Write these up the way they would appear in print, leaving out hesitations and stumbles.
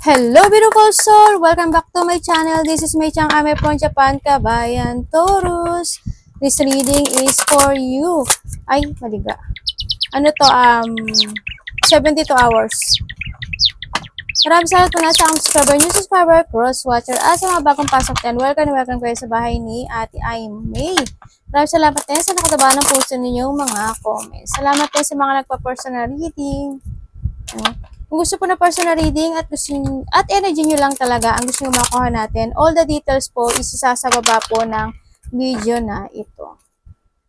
Hello beautiful soul! Welcome back to my channel. This is Mei Chang Ame from Japan, Kabayan, Taurus. This reading is for you. Ay, maliga. Ano to? 72 hours. Maraming salamat po na sa akong subscriber, new subscriber, cross-watcher, at sa mga bagong pasok din. Welcome kayo sa bahay ni Ate Ay May. Maraming salamat din sa nakataba ng puso ninyong mga comments. Salamat din sa mga nagpa-personal reading. Kung gusto po na personal reading at energy nyo lang talaga ang gusto nyo makuha natin, all the details po isasasa baba po ng video na ito.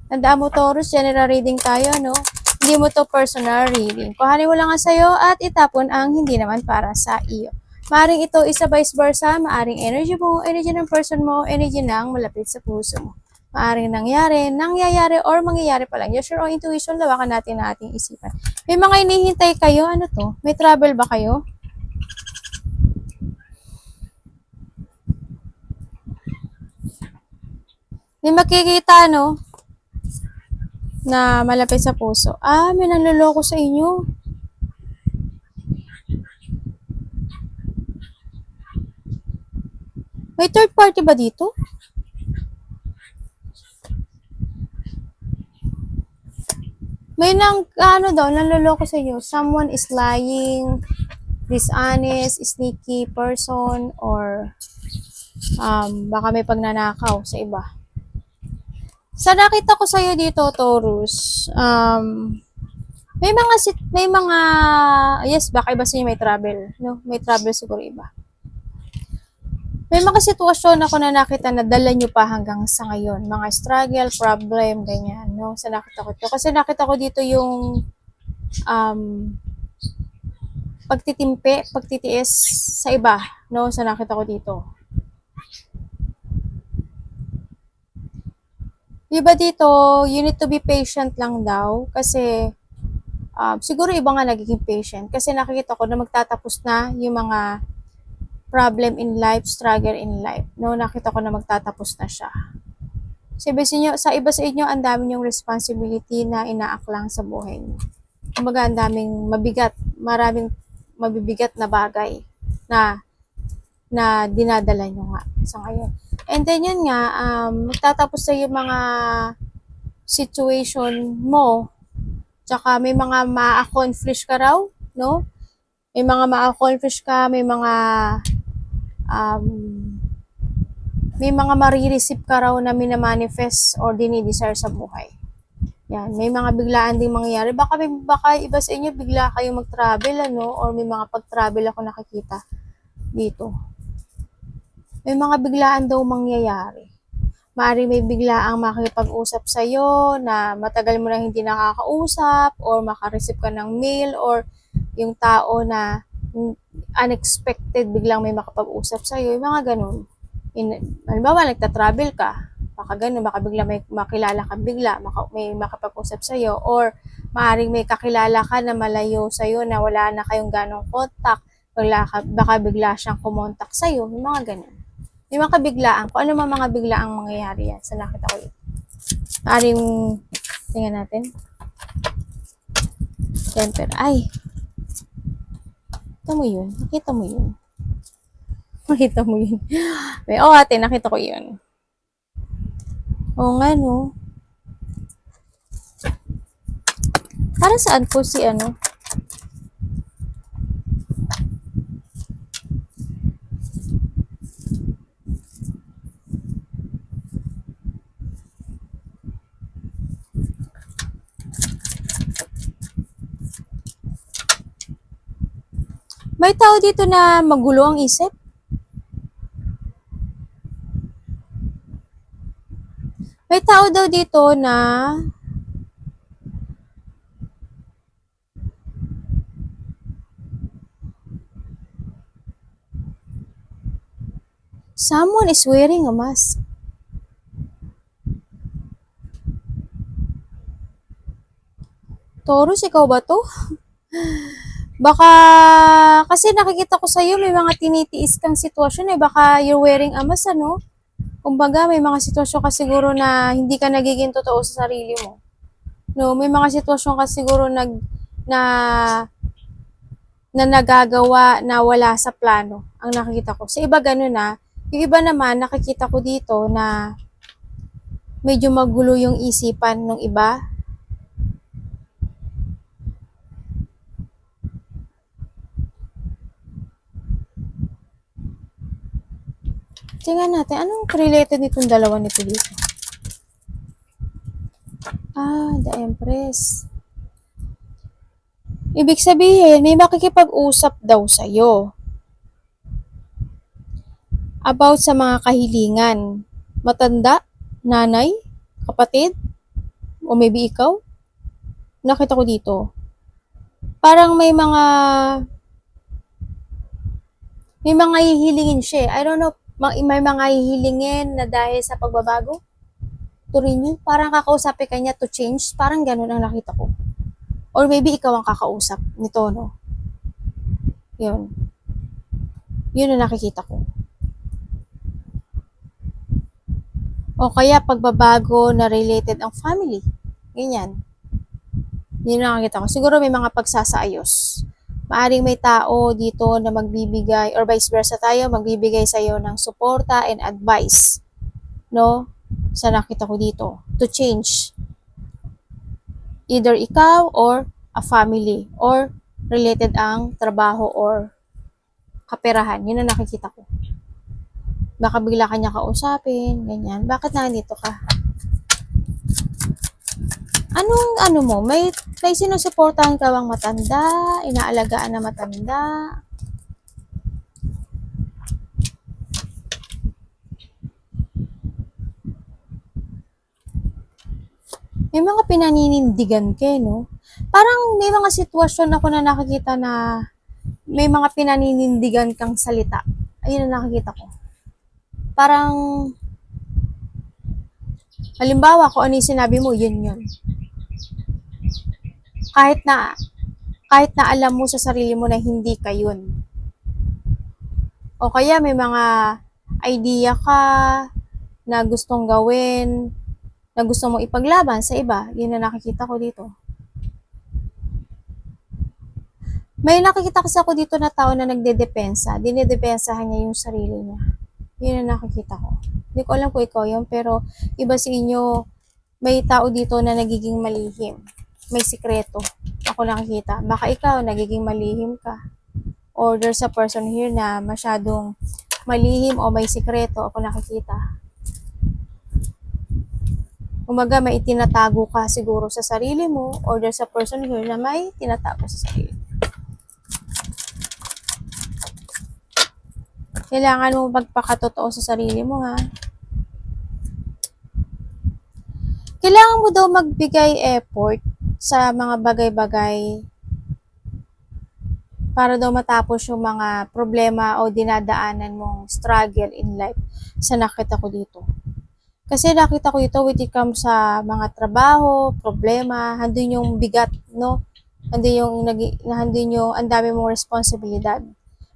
Tandaan mo, Taurus, general reading tayo, no? Hindi mo to personal reading. Kuhanin mo lang ang sayo at itapon ang hindi naman para sa iyo. Maaring ito isa vice versa, maaring energy mo, energy ng person mo, energy ng malapit sa puso mo. Maaring nangyayari or mangyayari pa lang. Use your own intuition, lawakan natin na ating isipan. May mga inihintay kayo, ano to? May travel ba kayo? May makikita, no? Na malapit sa puso. May nanloloko sa inyo. May third party ba dito? May nanloloko sa inyo. Someone is lying, dishonest, sneaky person, or baka may pagnanakaw sa iba. Sa nakita ko sa'yo dito, Taurus, may mga, yes, baka iba sa'yo may travel, no? May travel siguro iba. May mga sitwasyon ako na nakita na dala nyo pa hanggang sa ngayon. Mga struggle, problem, ganyan, no? Sa nakita ko ito. Kasi nakita ko dito yung, pagtitiis sa iba, no? Sa nakita ko dito. Diba dito, you need to be patient lang daw kasi siguro iba nga nagiging patient kasi nakikita ko na magtatapos na yung mga problem in life, struggle in life. No, nakita ko na magtatapos na siya. Sa iba sa inyo, ang dami yung responsibility na inaaklang sa buhay niyo. Kumbaga, ang daming maraming mabibigat na bagay na dinadala nyo nga sa ngayon. And then yun nga, magtatapos sa yung mga situation mo, tsaka may mga ma-accomplish ka raw, no? May mga ma-accomplish ka, may mga marireceive ka raw na minamanifest or dinidesire sa buhay. Yan, may mga biglaan ding mangyayari. Baka iba sa inyo bigla kayo mag-travel, ano? Or may mga pag-travel ako nakikita dito. May mga biglaan daw mangyayari. Maari may biglaang makikipag-usap sa'yo na matagal mo na hindi nakakausap or makareceive ka ng mail or yung tao na unexpected biglang may makapag-usap sa'yo. Yung mga ganun. Halimbawa, nagta-travel ka. Baka ganun, baka bigla may makilala ka bigla, may makapag-usap sa'yo or maaaring may kakilala ka na malayo sa'yo na wala na kayong ganong contact. Baka bigla siyang kumontak sa'yo. Yung mga ganun. Yung mga biglaan, kung ano mga biglaang mangyayari yan sa nakita ko yun. Maaaring, tingnan natin. Temper, nakita mo yun? Nakita mo yun? Nakita mo yun? Ate, nakita ko yun. Oo nga, no? Para saan po si ano? May tao dito na magulo ang isip? May tao daw dito na someone is wearing a mask. Taurus, ikaw ba to? Baka, kasi nakikita ko sa'yo, may mga tinitiis kang sitwasyon baka you're wearing a mask, ano? Kumbaga, may mga sitwasyon ka siguro na hindi ka nagiging totoo sa sarili mo. 'no? May mga sitwasyon ka siguro na na nagagawa na wala sa plano ang nakikita ko. Sa iba ganun na. Yung iba naman nakikita ko dito na medyo magulo yung isipan ng iba. Tingnan natin, anong related nitong dalawa nito dito? The Empress. Ibig sabihin, may makikipag-usap daw sa'yo about sa mga kahilingan. Matanda, nanay, kapatid, o maybe ikaw. Nakita ko dito. Parang may mga hihilingin siya. I don't know, may mga hihilingin na dahil sa pagbabago. Turin parang kakausapin ka niya to change. Parang ganun ang nakita ko. Or maybe ikaw ang kakausap nito, no? Yun. Yun ang nakikita ko. O kaya pagbabago na related ang family. Ganyan. Yun ang nakikita ko. Siguro may mga pagsasaayos. Maaring may tao dito na magbibigay, or vice versa tayo, magbibigay sa'yo ng suporta and advice. No? Sa nakita ko dito. To change. Either ikaw or a family. Or related ang trabaho or kaperahan. Yun ang nakikita ko. Baka bigla ka niya kausapin, ganyan. Bakit nandito ka? Anong mo? May sinusuportahan ka bang matanda? Inaalagaan na matanda? May mga pinaninindigan ka, no? Parang may mga sitwasyon ako na nakikita na may mga pinaninindigan kang salita. Ayun ang nakikita ko. Parang, halimbawa, kung ano yung sinabi mo, yun. Kahit na alam mo sa sarili mo na hindi ka yun. O kaya may mga idea ka na gustong gawin, na gusto mong ipaglaban sa iba. Yun na nakikita ko dito. May nakikita kasi ako dito na tao na nagdedepensa. Dinidepensahan niya yung sarili niya. Yun ang nakikita ko. Hindi ko alam kung ikaw yun, pero iba sa inyo, may tao dito na nagiging malihim. May sikreto. Ako nakikita. Baka ikaw, nagiging malihim ka. Or there's a person here na masyadong malihim o may sikreto. Ako nakikita. Umaga, may itinatago ka siguro sa sarili mo, or there's a person here na may tinatago sa sarili. Kailangan mo magpakatotoo sa sarili mo, ha? Kailangan mo daw magbigay effort sa mga bagay-bagay para daw matapos yung mga problema o dinadaanan mong struggle in life sa nakita ko dito. Kasi nakita ko ito when it comes sa mga trabaho, problema, handun yung bigat, no? Handun yung ang dami mong responsibilidad.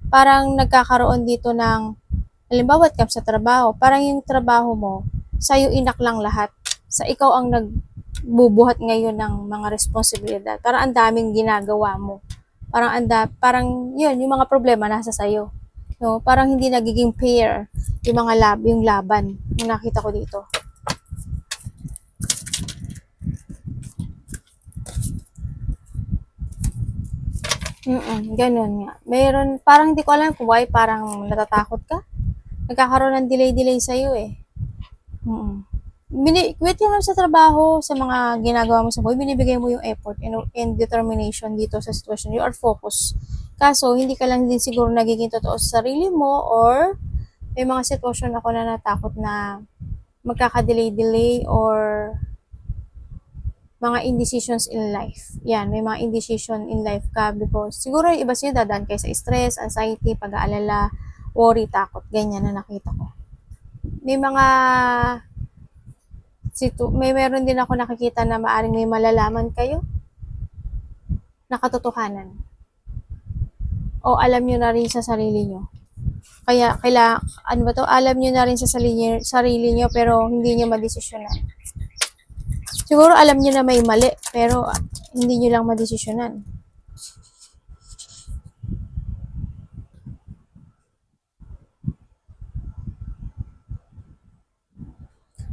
Parang nagkakaroon dito ng, halimbawa, it comes sa trabaho, parang yung trabaho mo, sa'yo inaklang lahat. Sa ikaw ang nagbubuhat ngayon ng mga responsibilidad. Parang ang daming ginagawa mo. Parang yun, yung mga problema nasa sa'yo. No? Parang hindi nagiging fair yung mga yung laban yung nakita ko dito. Ganun nga. Meron, parang hindi ko alam kung why, parang natatakot ka. Nagkakaroon ng delay sa'yo eh. Quit yung sa trabaho, sa mga ginagawa mo sa buhay, binibigay mo yung effort and determination dito sa sitwasyon. You are focused. Kaso, hindi ka lang din siguro nagiging totoo sa sarili mo, or may mga sitwasyon ako na natakot na magkaka-delay or mga indecisions in life. Yan, may mga indecision in life ka because siguro yung iba sa'yo dadaan kayo sa stress, anxiety, pag-aalala, worry, takot, ganyan na nakita ko. May mga meron din ako nakikita na maaring may malalaman kayo na katotohanan. O alam nyo na rin sa sarili nyo. Kaya, alam nyo na rin sa sarili nyo pero hindi nyo madesisyonan. Siguro alam nyo na may mali pero hindi nyo lang madesisyonan.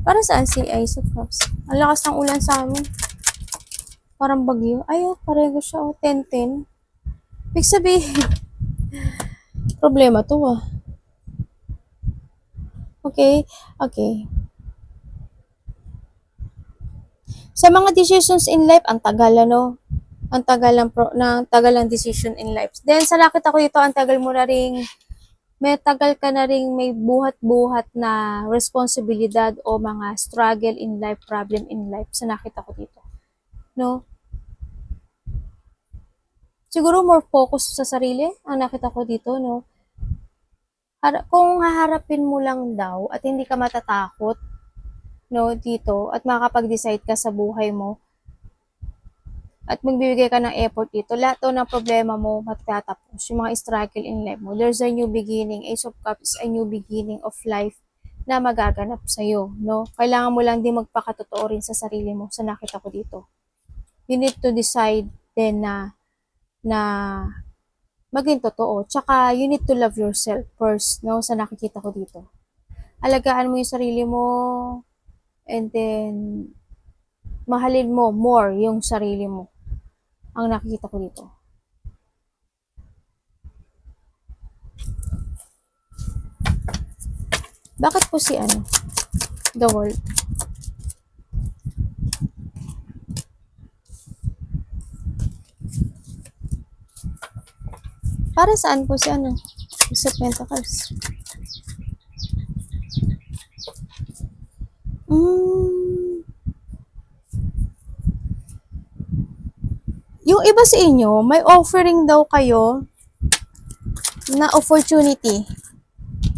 Para saan si Ace of Cups? Ang lakas ng ulan sa amin. Parang bagyo. Ay, oh, pareho siya. Oh, 10-10. Ibig sabihin, problema to ah. Okay, okay. Sa mga decisions in life, ang tagal ano, ang tagal ng decision in life. Then sa nakita ko dito, ang tagal mo na ring may tagal ka na ring may buhat-buhat na responsibilidad o mga struggle in life, problem in life sa nakita ko dito. No? Siguro more focus sa sarili ang nakita ko dito, no? Kung haharapin mo lang daw at hindi ka matatakot, no, dito at makakapag-decide ka sa buhay mo, at magbibigay ka ng effort dito, lahat to ng problema mo matatapos. Yung mga struggle in life mo, there's a new beginning. Ace of Cups is a new beginning of life na magaganap sa'yo, no? Kailangan mo lang din magpakatotoo rin sa sarili mo, sa nakita ko dito. You need to decide din na maging totoo. Tsaka, you need to love yourself first, no? Sa nakikita ko dito. Alagaan mo yung sarili mo, and then, mahalin mo more yung sarili mo. Ang nakikita ko dito. Bakit po si The World? Para saan po si Ace of Pentacles? Yung iba sa inyo, may offering daw kayo na opportunity.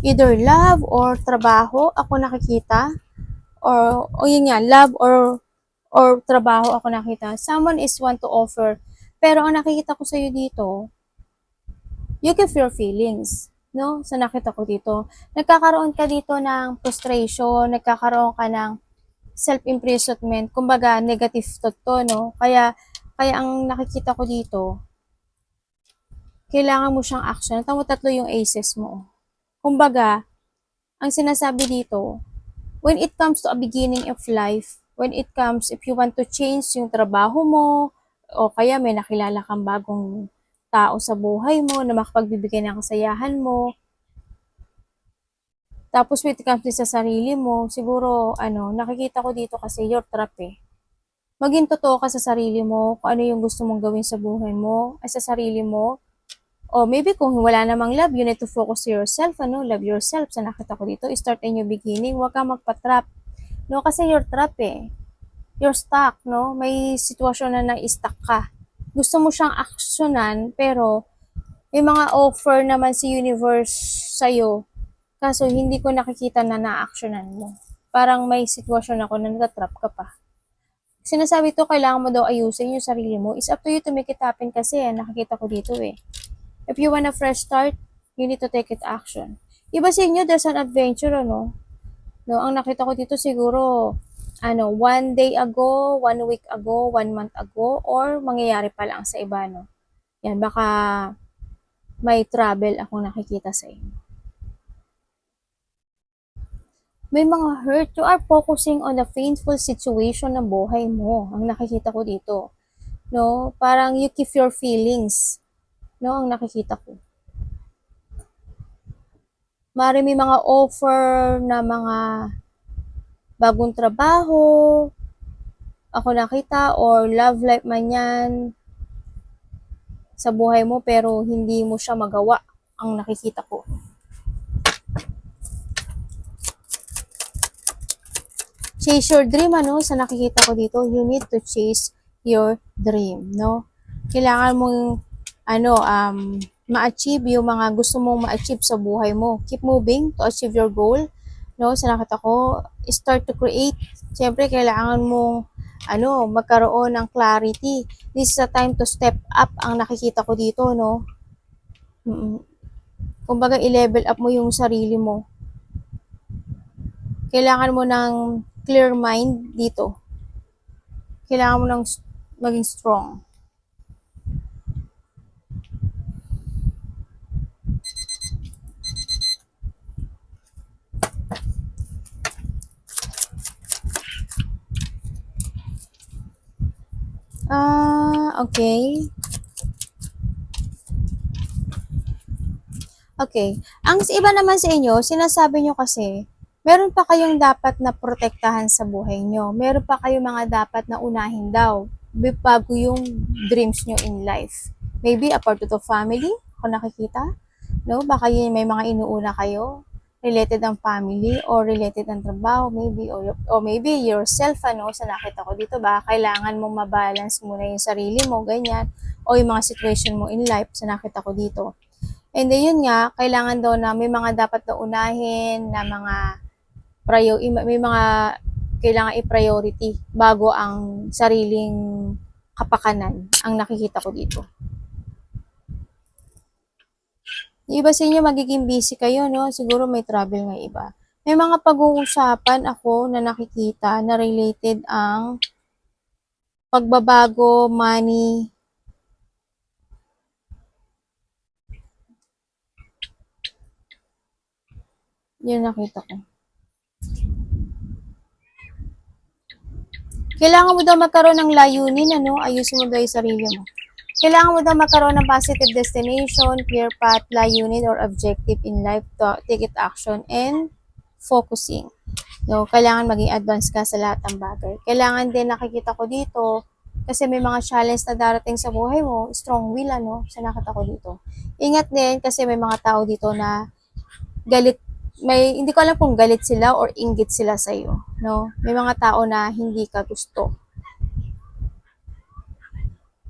Either love or trabaho, ako nakikita. Or yun nga, love or trabaho ako nakita. Someone is want to offer. Pero ang nakikita ko sa'yo dito, you give your feelings. No? Sa nakita ko dito. Nagkakaroon ka dito ng frustration, nagkakaroon ka ng self-imprisonment. Kumbaga, negative thought to, no? Kaya ang nakikita ko dito, kailangan mo siyang action. Tatlo yung aces mo. Kumbaga, ang sinasabi dito, when it comes to a beginning of life, when it comes, if you want to change yung trabaho mo, o kaya may nakilala kang bagong tao sa buhay mo na makapagbibigay ng kasayahan mo, tapos when it comes sa sarili mo, siguro, nakikita ko dito kasi your trap eh. Maging totoo ka sa sarili mo, kung ano yung gusto mong gawin sa buhay mo, ay sa sarili mo. O maybe kung wala namang love, you need to focus to yourself, love yourself. Sa nakita ko dito, start a new beginning, huwag kang magpa-trap. No, kasi you're trap eh. You're stuck, no? May sitwasyon na na-stuck ka. Gusto mo siyang aksyonan, pero may mga offer naman si universe sa'yo, kaso hindi ko nakikita na na-aksyonan mo. Parang may sitwasyon ako na natatrap ka pa. Sinasabi to, kailangan mo daw ayusin yung sarili mo. It's up to you to make it happen kasi nakikita ko dito eh. If you want a fresh start, you need to take it action. Iba sa inyo, there's an adventure, No, ang nakita ko dito siguro, 1 day ago, 1 week ago, 1 month ago, or mangyayari pa lang sa iba, no? Yan, baka may travel akong nakikita sa inyo. May mga hurt. You are focusing on the painful situation ng buhay mo. Ang nakikita ko dito. No? Parang you keep your feelings. No? Ang nakikita ko. May mga offer na mga bagong trabaho, ako nakita, or love life man yan sa buhay mo, pero hindi mo siya magawa. Ang nakikita ko. Chase your dream, sa nakikita ko dito, you need to chase your dream, no? Kailangan mong, ma-achieve yung mga gusto mong ma-achieve sa buhay mo. Keep moving to achieve your goal, no? Sa nakita ko, start to create. Siyempre, kailangan mong, magkaroon ng clarity. This is a time to step up, ang nakikita ko dito, no? Kumbaga, i-level up mo yung sarili mo. Kailangan mo ng clear mind dito. Kailangan mo ng maging strong. Okay. Okay. Ang iba naman sa inyo, sinasabi nyo kasi, meron pa kayong dapat na protektahan sa buhay nyo. Meron pa kayong mga dapat na unahin daw bago yung dreams nyo in life. Maybe a part of the family, kung nakikita. No? Baka yun, may mga inuuna kayo related ang family or related ang trabaho maybe or maybe yourself sa nakita ko dito ba kailangan mong mabalance muna yung sarili mo ganyan o yung mga situation mo in life sa nakita ko dito. And then yun nga, kailangan daw na may mga dapat na unahin na mga may mga kailangan i-priority bago ang sariling kapakanan ang nakikita ko dito. Yung iba sa inyo magiging busy kayo, no? Siguro may travel nga iba. May mga pag-uusapan ako na nakikita na related ang pagbabago, money, yun nakita ko. Kailangan mo daw magkaroon ng layunin, ayusin mo daw yung sarili mo. Kailangan mo daw magkaroon ng positive destination, clear path, layunin, or objective in life to take it action and focusing. No, kailangan maging advance ka sa lahat ng bagay. Kailangan din nakikita ko dito, kasi may mga challenge na darating sa buhay mo, strong will, sa nakita ko dito. Ingat din kasi may mga tao dito na galit, hindi ko alam kung galit sila or inggit sila sa iyo, no? May mga tao na hindi ka gusto.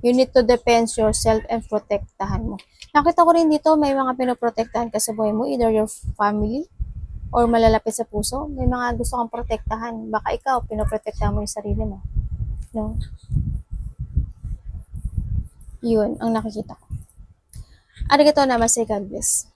You need to defend yourself and protektahan mo. Nakita ko rin dito, may mga pinoprotektahan ka sa buhay mo, either your family or malalapit sa puso. May mga gusto kang protektahan. Baka ikaw, pinoprotektahan mo yung sarili mo. No? Yun, ang nakikita ko. Arigatou namaste, God bless.